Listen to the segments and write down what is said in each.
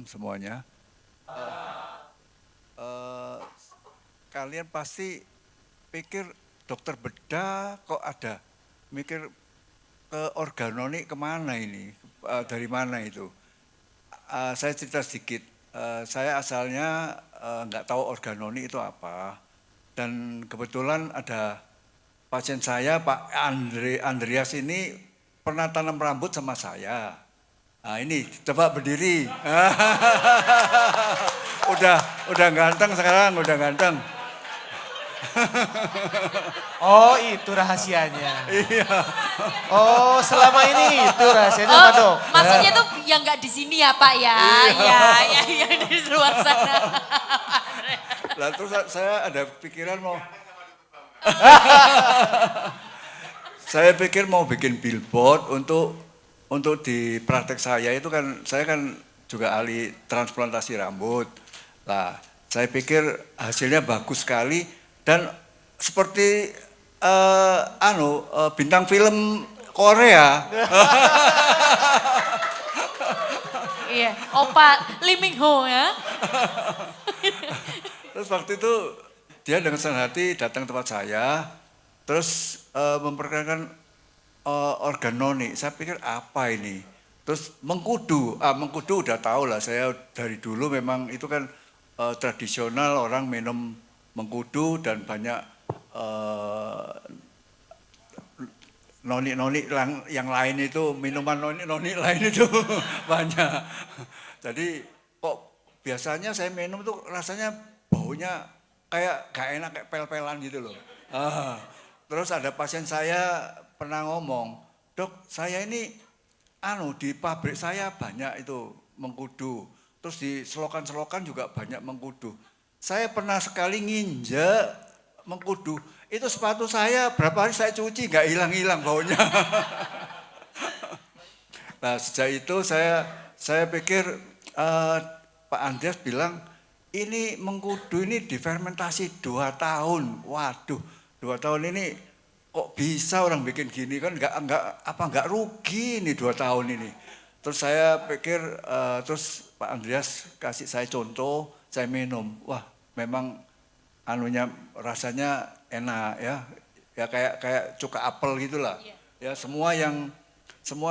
semuanya. Eh, Kalian pasti pikir dokter bedah kok ada, mikir ke organonik kemana ini, dari mana itu? Saya cerita sedikit. Saya asalnya nggak tahu organonik itu apa, dan kebetulan ada pasien saya Pak Andreas ini pernah tanam rambut sama saya. Nah ini coba berdiri. udah ganteng sekarang, udah ganteng. Oh itu rahasianya. Iya. Oh selama ini itu rahasianya apa dok? Maksudnya tuh yang nggak di sini ya Pak ya, ya di luar sana. Lalu terus saya ada pikiran mau, saya pikir mau bikin billboard untuk di praktek saya itu kan, saya kan juga ahli transplantasi rambut. Lah, saya pikir hasilnya bagus sekali dan seperti bintang film Korea. Iya, Opa Lee Min Ho ya. Terus waktu itu dia dengan senang hati datang ke tempat saya, terus memperkenalkan organoni. Saya pikir apa ini? Terus mengkudu udah tahu lah, saya dari dulu memang itu kan tradisional orang minum mengkudu dan banyak noni-noni yang lain itu, minuman noni-noni lain itu banyak. Jadi kok biasanya saya minum tuh rasanya baunya kayak gak enak, kayak pel-pelan gitu loh. Terus ada pasien saya pernah ngomong, dok saya ini di pabrik saya banyak itu mengkudu. Terus di selokan-selokan juga banyak mengkudu. Saya pernah sekali nginjek mengkudu, itu sepatu saya berapa hari saya cuci gak hilang-hilang baunya. Nah sejak itu saya pikir Pak Andreas bilang ini mengkudu ini difermentasi 2 tahun. Waduh 2 tahun ini kok bisa orang bikin gini kan nggak rugi ini 2 tahun ini. Terus saya pikir terus Pak Andreas kasih saya contoh, saya minum. Wah memang rasanya enak ya. Ya kayak cuka apel gitulah. Ya semua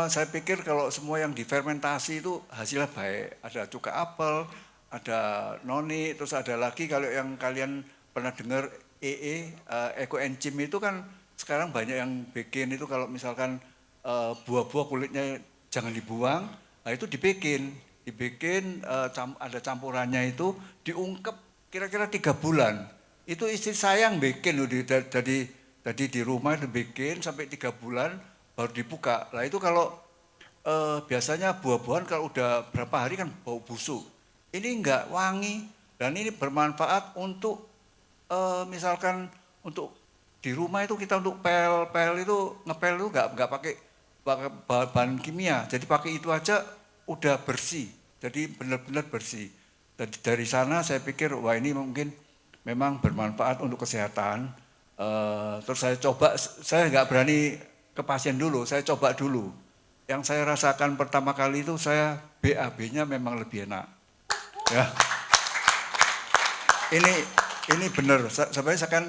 saya pikir kalau semua yang difermentasi itu hasilnya baik. Ada cuka apel, ada noni, terus ada lagi kalau yang kalian pernah dengar ekoenzim itu kan sekarang banyak yang bikin itu kalau misalkan buah-buah kulitnya jangan dibuang, nah itu dibikin ada campurannya itu diungkep kira-kira 3 bulan. Itu istri saya yang bikin loh, tadi di rumah itu bikin sampai 3 bulan baru dibuka. Nah itu kalau biasanya buah-buahan kalau udah berapa hari kan bau busuk. Ini enggak wangi dan ini bermanfaat untuk misalkan untuk di rumah itu kita untuk pel itu ngepel itu enggak pakai bahan kimia. Jadi pakai itu aja udah bersih. Jadi benar-benar bersih. Dari sana saya pikir wah ini mungkin memang bermanfaat untuk kesehatan. Terus saya coba, saya nggak berani ke pasien dulu, saya coba dulu. Yang saya rasakan pertama kali itu saya BAB-nya memang lebih enak. Ya. Ini benar. Sebenarnya saya kan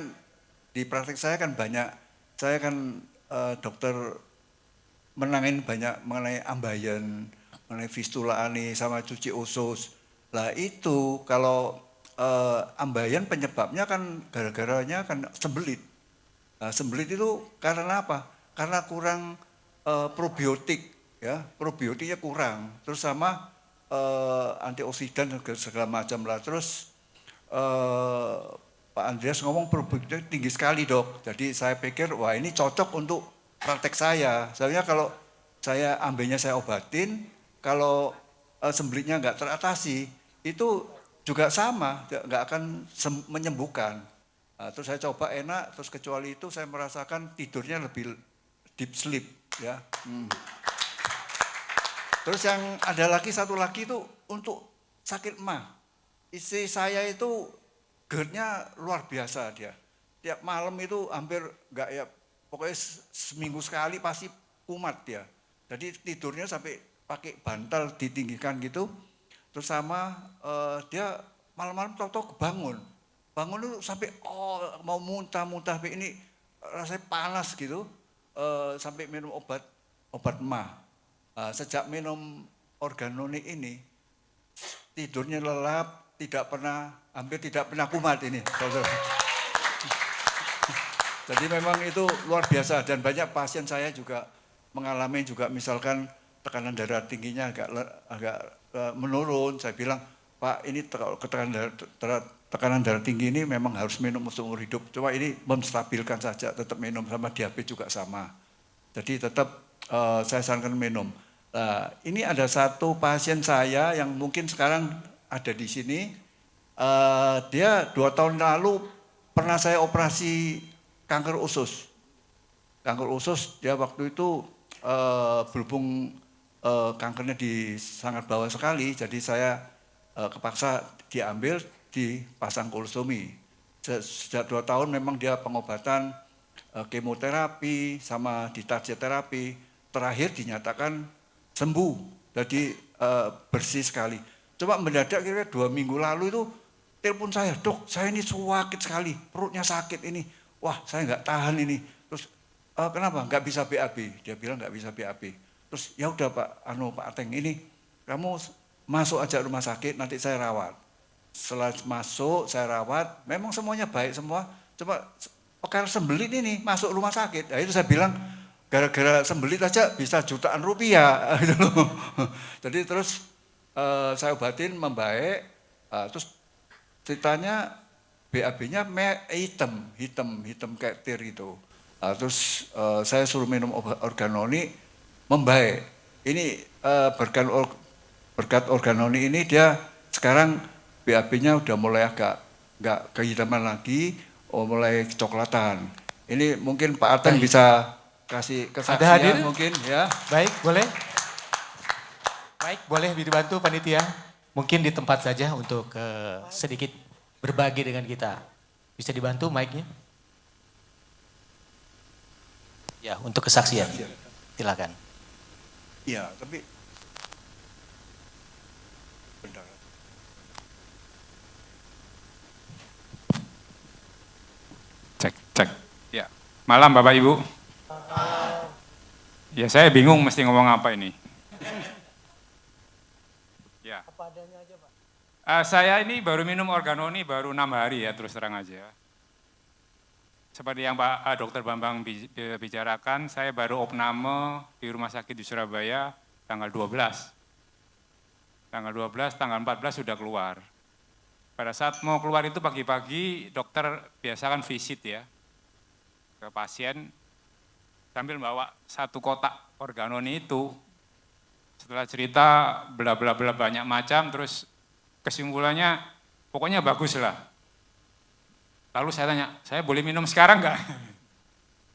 di praktik saya kan banyak, saya kan dokter menangin banyak mengenai ambeien, mengenai fistula ani sama cuci usus. Lah itu kalau ambeien penyebabnya kan gara-garanya kan sembelit. Nah, sembelit itu karena apa? Karena kurang probiotik ya, probiotiknya kurang. Terus sama antioksidan segala macam lah. Terus Pak Andreas ngomong probiotik tinggi sekali dok. Jadi saya pikir wah ini cocok untuk praktek saya. Soalnya kalau saya ambilnya saya obatin, kalau sembelitnya nggak teratasi, itu juga sama, nggak akan menyembuhkan. Nah, terus saya coba enak, terus kecuali itu saya merasakan tidurnya lebih deep sleep ya. Terus yang ada lagi satu lagi itu untuk sakit emah. Istri saya itu GERD-nya luar biasa dia. Tiap malam itu hampir enggak ya, pokoknya seminggu sekali pasti kumat dia. Jadi tidurnya sampai pakai bantal ditinggikan gitu. Terus sama dia malam-malam tahu-tahu kebangun. Bangun itu sampai mau muntah-muntah, ini rasanya panas gitu. Sampai minum obat emah. Sejak minum Organoni ini tidurnya lelap, hampir tidak pernah kumat ini. Jadi memang itu luar biasa dan banyak pasien saya juga mengalami juga misalkan tekanan darah tingginya agak menurun. Saya bilang, Pak ini tekanan darah tinggi ini memang harus minum seumur hidup. Coba ini menstabilkan saja, tetap minum, sama diabetes juga sama. Jadi tetap saya sarankan minum. Nah, ini ada satu pasien saya yang mungkin sekarang ada di sini. Dia 2 tahun lalu pernah saya operasi kanker usus. Kanker usus dia waktu itu berhubung kankernya di sangat bawah sekali, jadi saya kepaksa diambil, dipasang kolostomi. Sejak 2 tahun memang dia pengobatan kemoterapi sama ditarget terapi, terakhir dinyatakan sembuh, jadi bersih sekali. Coba mendadak kira-kira 2 minggu lalu itu telepon saya, Dok, saya ini sakit sekali, perutnya sakit ini. Wah, saya nggak tahan ini. Terus kenapa? Nggak bisa BAB. Dia bilang nggak bisa BAB. Terus ya udah Pak Ateng, ini kamu masuk aja rumah sakit, nanti saya rawat. Setelah masuk, saya rawat, memang semuanya baik semua. Coba perkara sembelit ini masuk rumah sakit. Nah, itu saya bilang gara-gara sembelit aja bisa jutaan rupiah. Jadi terus saya obatin membaik. Terus ceritanya BAB-nya hitam kayak tir gitu. Terus saya suruh minum obat Organoni, membaik. Ini berkat Organoni ini dia sekarang BAB-nya udah mulai agak nggak kehitaman lagi, mulai kecoklatan. Ini mungkin Pak Ateng bisa kasih kesaksian mungkin ya. Baik, boleh. Baik, boleh dibantu panitia. Mungkin di tempat saja untuk sedikit berbagi dengan kita. Bisa dibantu mic-nya? Ya, untuk kesaksian. Silakan. Iya, tapi bentar. Cek. Ya. Malam Bapak Ibu. Ya, saya bingung mesti ngomong apa ini. Ya. Apa adanya aja, Pak. Saya ini baru minum Organoni baru 6 hari ya, terus terang aja. Seperti yang Pak Dr. Bambang bicarakan, saya baru opname di rumah sakit di Surabaya tanggal 12. Tanggal 12, tanggal 14 sudah keluar. Pada saat mau keluar itu pagi-pagi, dokter biasakan visit ya ke pasien sambil bawa 1 kotak Organoni itu. Setelah cerita bla bla bla banyak macam, terus kesimpulannya pokoknya bagus lah. Lalu saya tanya, saya boleh minum sekarang nggak?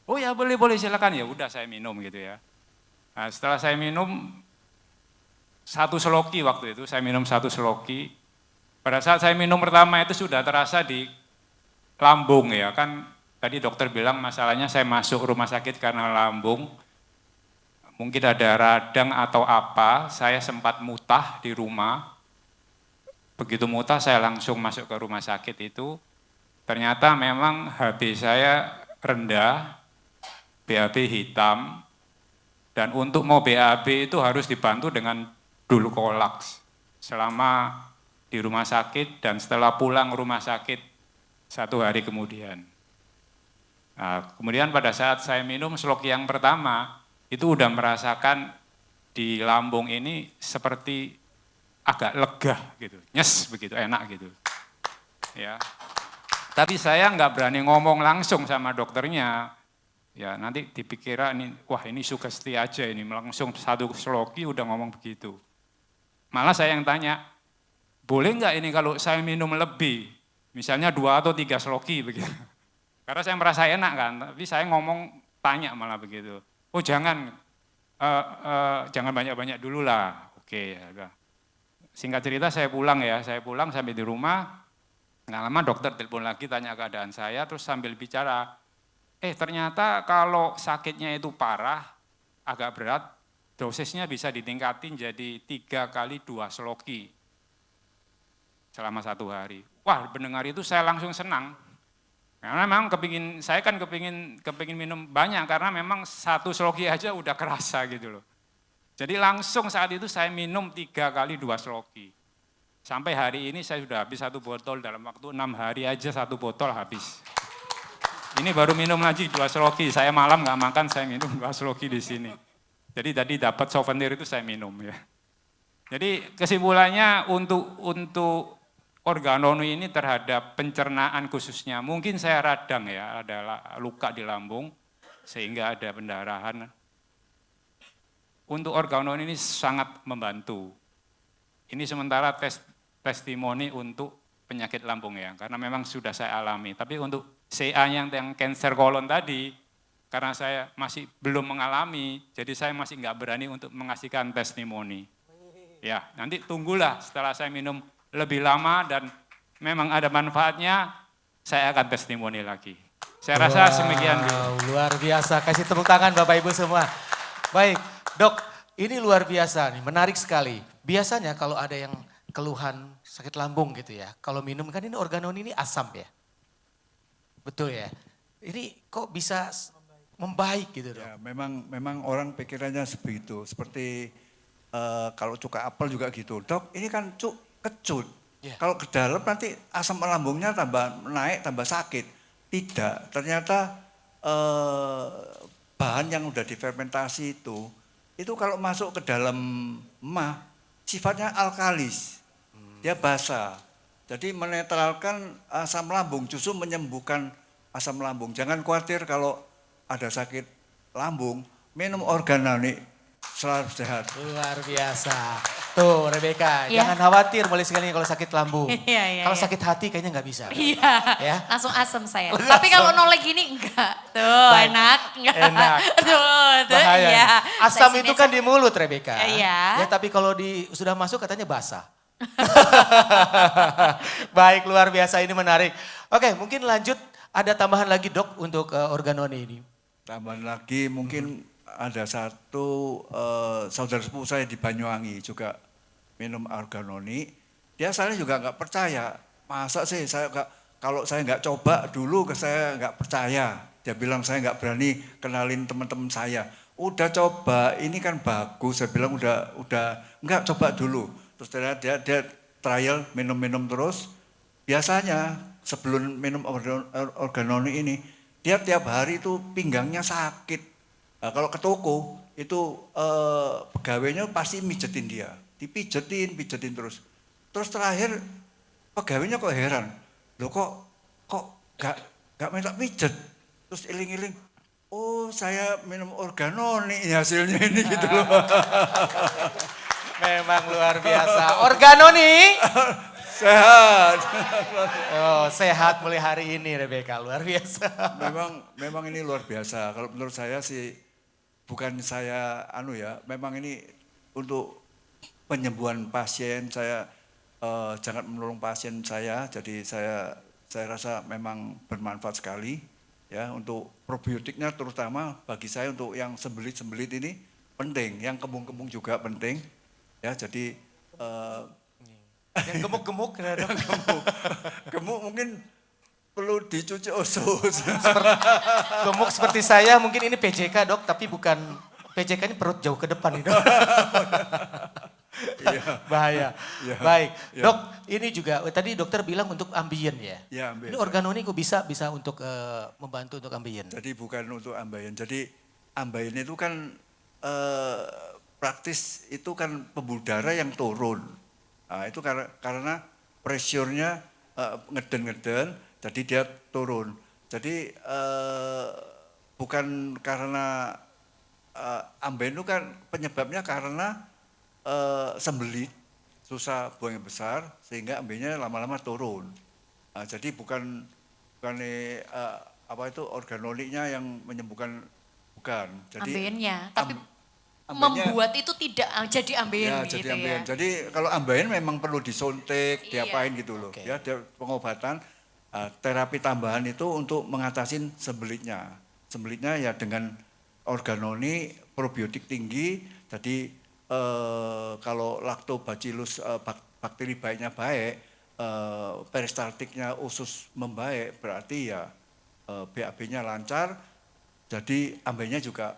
Oh ya boleh silakan, ya udah saya minum gitu ya. Nah, setelah saya minum 1 seloki waktu itu, saya minum 1 seloki. Pada saat saya minum pertama itu sudah terasa di lambung ya, kan tadi dokter bilang masalahnya saya masuk rumah sakit karena lambung. Mungkin ada radang atau apa, saya sempat mutah di rumah. Begitu mutah saya langsung masuk ke rumah sakit itu. Ternyata memang HB saya rendah, BAB hitam, dan untuk mau BAB itu harus dibantu dengan dulkolaks selama di rumah sakit dan setelah pulang rumah sakit 1 hari kemudian. Nah, kemudian pada saat saya minum slok yang pertama, itu udah merasakan di lambung ini seperti agak lega gitu, nyes begitu, enak gitu. Ya. Tapi saya nggak berani ngomong langsung sama dokternya. Ya nanti dipikir wah ini sugesti aja ini, langsung 1 sloki udah ngomong begitu. Malah saya yang tanya, boleh nggak ini kalau saya minum lebih, misalnya 2 atau 3 sloki begitu. Karena saya merasa enak kan, tapi saya tanya malah begitu. Oh jangan banyak-banyak dulu lah. Oke ya udah. Singkat cerita saya pulang sampai di rumah. Nggak lama dokter telepon lagi tanya keadaan saya, terus sambil bicara, ternyata kalau sakitnya itu parah, agak berat, dosisnya bisa ditingkatin jadi 3 kali 2 sloki. selama 1 hari. Wah, mendengar itu saya langsung senang. Karena memang saya kan kepingin minum banyak karena memang 1 sloki aja udah kerasa gitu loh. Jadi langsung saat itu saya minum 3 kali 2 sloki. Sampai hari ini saya sudah habis 1 botol dalam waktu 6 hari aja 1 botol habis. Ini baru minum lagi 2 sloki. Saya malam nggak makan, saya minum 2 sloki di sini. Jadi tadi dapat souvenir itu saya minum ya. Jadi kesimpulannya untuk organoni ini terhadap pencernaan khususnya, mungkin saya radang ya, ada luka di lambung sehingga ada pendarahan. Untuk organoni ini sangat membantu. Ini sementara testimoni untuk penyakit lambung ya, karena memang sudah saya alami. Tapi untuk CA yang cancer kolon tadi, karena saya masih belum mengalami, jadi saya masih nggak berani untuk mengasihkan testimoni. Ya, nanti tunggulah setelah saya minum lebih lama dan memang ada manfaatnya, saya akan testimoni lagi. Saya rasa demikian. Luar biasa, kasih tepuk tangan Bapak Ibu semua. Baik, Dok, ini luar biasa nih, menarik sekali. Biasanya kalau ada yang keluhan sakit lambung gitu ya, kalau minum kan ini organoni ini asam ya. Betul ya. Ini kok bisa membaik gitu Dok? Ya, memang orang pikirannya sebegitu. Seperti kalau cuka apel juga gitu. Dok, ini kan kecut. Yeah. Kalau ke dalam nanti asam lambungnya tambah naik, tambah sakit. Tidak, ternyata bahan yang udah difermentasi itu kalau masuk ke dalam emah, sifatnya alkalis. Dia basa. Jadi menetralkan asam lambung, justru menyembuhkan asam lambung. Jangan khawatir kalau ada sakit lambung, minum organoni selalu sehat. Luar biasa. Tuh Rebecca, Ya. jangan khawatir mulai sekali kalau sakit lambung. Iya, Kalau iya. sakit hati kayaknya nggak bisa. Iya, Ya. langsung asem saya. Tapi kalau noleh gini enggak. Tuh, Baik. enak. Enak. Tuh, Bahaya. iya. Asam Saya itu sini- kan di mulut Rebecca. Iya. Ya tapi kalau sudah masuk katanya basah. Baik, luar biasa, ini menarik. Oke, mungkin lanjut, ada tambahan lagi Dok untuk organoni ini. Tambahan lagi mungkin ada satu saudara sepupu saya di Banyuwangi juga minum organoni. Dia asalnya juga nggak percaya. Masa sih kalau saya nggak coba dulu saya nggak percaya. Dia bilang saya nggak berani kenalin teman-teman saya. Udah coba, ini kan bagus. Saya bilang udah nggak coba dulu. Terus dia trial minum-minum terus. Biasanya sebelum minum organoni ini, dia tiap hari itu pinggangnya sakit. Nah, kalau ke toko itu pegawainya pasti mijetin dia, pijetin terus. Terus terakhir pegawainya kok heran, loh kok nggak minta pijet. Terus iling-iling, oh saya minum organoni hasilnya ini gitu loh. Memang luar biasa. Organoni. Sehat. Oh, sehat mulai hari ini Rebecca, luar biasa. Memang ini luar biasa. Kalau menurut saya sih bukan saya memang ini untuk penyembuhan pasien. Saya sangat menolong pasien saya. Jadi saya rasa memang bermanfaat sekali ya untuk probiotiknya, terutama bagi saya untuk yang sembelit ini penting, yang kembung-kembung juga penting ya. Jadi Yang gemuk-gemuk. gemuk mungkin perlu dicuci usus. Gemuk seperti saya, mungkin ini PJK Dok, tapi bukan PJK, ini perut jauh ke depan nih Dok. Bahaya. Iya. Baik, Iya. Dok, ini juga tadi dokter bilang untuk ambien ya. Ya, ambien. Ini organoni kok bisa untuk membantu untuk ambien. Jadi bukan untuk ambayan. Jadi ambayan itu kan praktis itu kan pembuluh darah yang turun. Nah, itu karena pressure-nya ngeden-ngeden, jadi dia turun. Jadi bukan karena ambayan itu kan penyebabnya karena sembelit, susah buang yang besar, sehingga ambayannya lama-lama turun. Nah, jadi bukan organolinya yang menyembuhkan, bukan. Jadi Ambeien-nya, tapi ambeien-nya- membuat itu tidak jadi ambeien ya, gitu jadi ya. ambeien. Jadi kalau ambeien memang perlu disuntik, Iya. diapain gitu loh. Oke. Ya, dia pengobatan, terapi tambahan itu untuk mengatasi sembelitnya. Sembelitnya ya dengan organoni, probiotik tinggi. Jadi kalau lactobacillus bakteri baiknya baik, peristaltiknya usus membaik, berarti ya BAB-nya lancar, jadi ambainya juga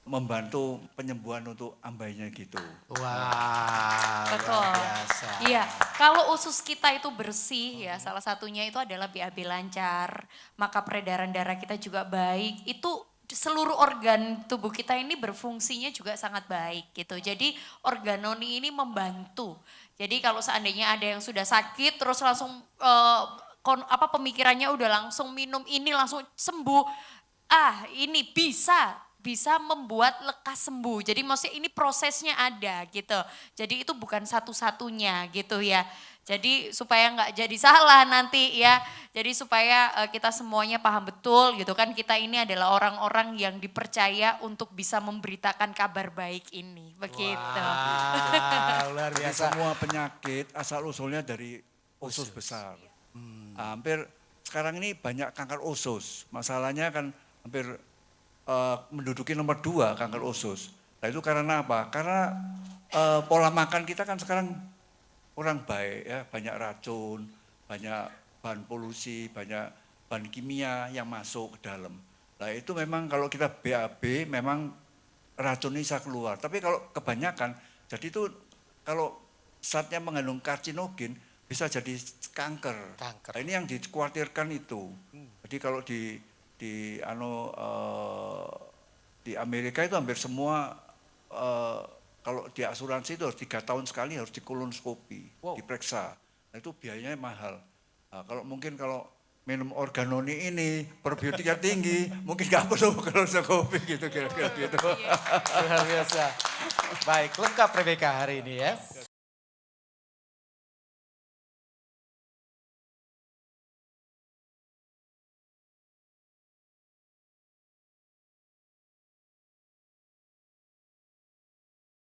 membantu penyembuhan untuk ambainya gitu. Wah, Betul. luar biasa. Iya, kalau usus kita itu bersih ya, salah satunya itu adalah BAB lancar, maka peredaran darah kita juga baik. Itu seluruh organ tubuh kita ini berfungsinya juga sangat baik gitu. Jadi organoni ini membantu. Jadi kalau seandainya ada yang sudah sakit terus langsung pemikirannya udah langsung minum ini langsung sembuh. Ini bisa membuat lekas sembuh. Jadi maksudnya ini prosesnya ada gitu. Jadi itu bukan satu-satunya gitu ya. Jadi supaya nggak jadi salah nanti ya. Jadi supaya kita semuanya paham betul gitu kan. Kita ini adalah orang-orang yang dipercaya untuk bisa memberitakan kabar baik ini. Begitu. Wow, luar Jadi biasa. semua penyakit asal usulnya dari usus besar. Hampir sekarang ini banyak kanker usus. Masalahnya kan hampir menduduki nomor 2 kanker usus. Nah itu karena apa? Karena pola makan kita kan sekarang kurang baik ya, banyak racun, banyak bahan polusi, banyak bahan kimia yang masuk ke dalam. Nah itu memang kalau kita BAB memang racun ini bisa keluar. Tapi kalau kebanyakan, jadi itu kalau zatnya mengandung karsinogen bisa jadi kanker. Nah, ini yang dikhawatirkan itu. Jadi kalau di Amerika itu hampir semua kalau di asuransi itu harus 3 tahun sekali harus dikolonoskopi, diperiksa. Nah, itu biayanya mahal. Nah, kalau minum organoni ini probiotiknya tinggi, mungkin nggak perlu kolonoskopi gitu kira-kira gitu. Luar biasa. Baik, lengkap Rebecca hari ini ya.